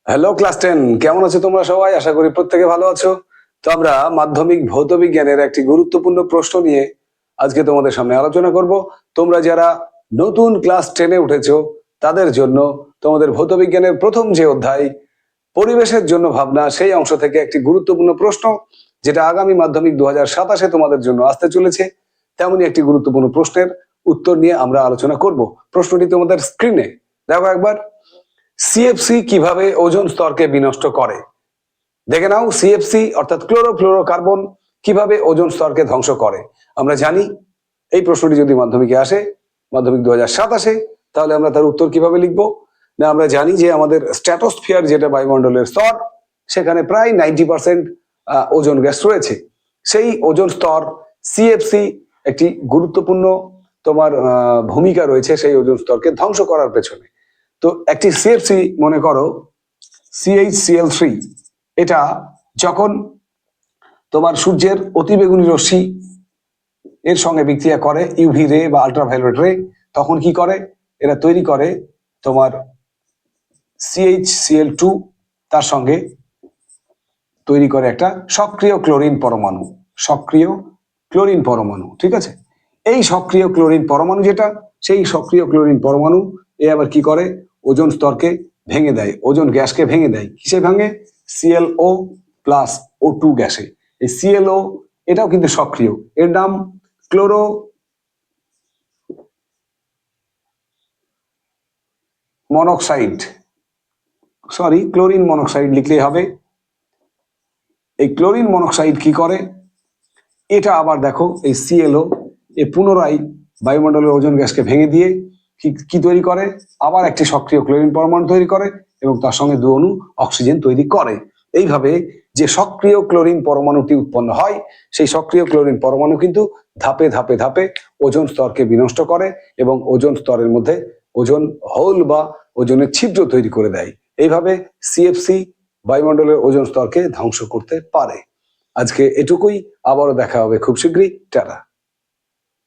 Hello class 10, কেমন আছো তোমরা সবাই? আশা করি প্রত্যেকে ভালো আছো। তো আমরা মাধ্যমিক ভৌত বিজ্ঞানের একটি গুরুত্বপূর্ণ প্রশ্ন নিয়ে আজকে তোমাদের সামনে আলোচনা করব। তোমরা যারা নতুন ক্লাস 10-এ উঠেছো তাদের জন্য তোমাদের ভৌত বিজ্ঞানের প্রথম যে অধ্যায় পরিবেশের জন্য ভাবনা, সেই অংশ থেকে একটি গুরুত্বপূর্ণ প্রশ্ন, যেটা আগামী মাধ্যমিক 2027-এ তোমাদের জন্য আসতে চলেছে, তেমনই একটি গুরুত্বপূর্ণ প্রশ্নের উত্তর নিয়ে আমরা আলোচনা করব। প্রশ্নটি তোমাদের স্ক্রিনে দেখো একবার। সিএফসি কিভাবে ওজোন স্তরকে বিনষ্ট করে? দেখে নাও, সিএফসি অর্থাৎ ক্লোরোফ্লোরোকার্বন কিভাবে ওজোন স্তরকে ধ্বংস করে। আমরা জানি এই প্রশ্নটি যদি মাধ্যমিকে আসে, মাধ্যমিক 2027-এ, তাহলে আমরা তার উত্তর কিভাবে লিখবো না, আমরা জানি যে আমাদের স্ট্র্যাটোস্ফিয়ার, যেটা বায়ুমণ্ডলের স্তর, সেখানে প্রায় 90% ওজোন গ্যাস রয়েছে। সেই ওজোন স্তর, সিএফসি একটি গুরুত্বপূর্ণ তোমার ভূমিকা রয়েছে সেই ওজোন স্তরকে ধ্বংস করার পেছনে। তো একটি সিএফসি মনে করো CH-Cl3, এটা যখন তোমার সূর্যের অতিবেগুনি রশ্মি এর সঙ্গে বিক্রিয়া করে, ইউভি রে বা আল্ট্রাভায়োলেট রে, তখন কি করে? এরা তৈরি করে তোমার CH-Cl2, তার সঙ্গে তৈরি করে একটা সক্রিয় ক্লোরিন পরমাণু। সক্রিয় ক্লোরিন পরমাণু, ঠিক আছে? এই সক্রিয় ক্লোরিন পরমাণু যেটা, সেই সক্রিয় ক্লোরিন পরমাণু এ আবার কি করে? ওজোন স্তরকে ভেঙে দেয়, ওজোন গ্যাসকে ভেঙে দেয়। কিসে ভাঙে? ClO প্লাস O2 গ্যাসে। এই ClO এটাও কিন্তু সক্রিয়, এর নাম chloro monoxide, sorry chlorine monoxide লিখলেই হবে। এই ক্লোরিন মনোক্সাইড কি করে? এটা আবার দেখো, এই ClO এ পুনরায় বায়ুমণ্ডলের ওজোন গ্যাসকে ভেঙে দিয়ে কি তৈরি করে? আবার একটি সক্রিয় ক্লোরিন পরমাণু তৈরি করে এবং তার সঙ্গে 2 অণু অক্সিজেন তৈরি করে। এইভাবে যে সক্রিয় ক্লোরিন পরমাণুটি উৎপন্ন হয়, সেই সক্রিয় ক্লোরিন পরমাণু কিন্তু ধাপে ধাপে ধাপে ওজোন স্তরকে বিনষ্ট করে এবং ওজোন স্তরের মধ্যে ওজোন হোল বা ওজনের ছিদ্র তৈরি করে দেয়। এইভাবে সিএফসি বায়ুমণ্ডলের ওজোন স্তরকে ধ্বংস করতে পারে। আজকে এটুকুই, আবারও দেখা হবে খুব শীঘ্রই। টাটা।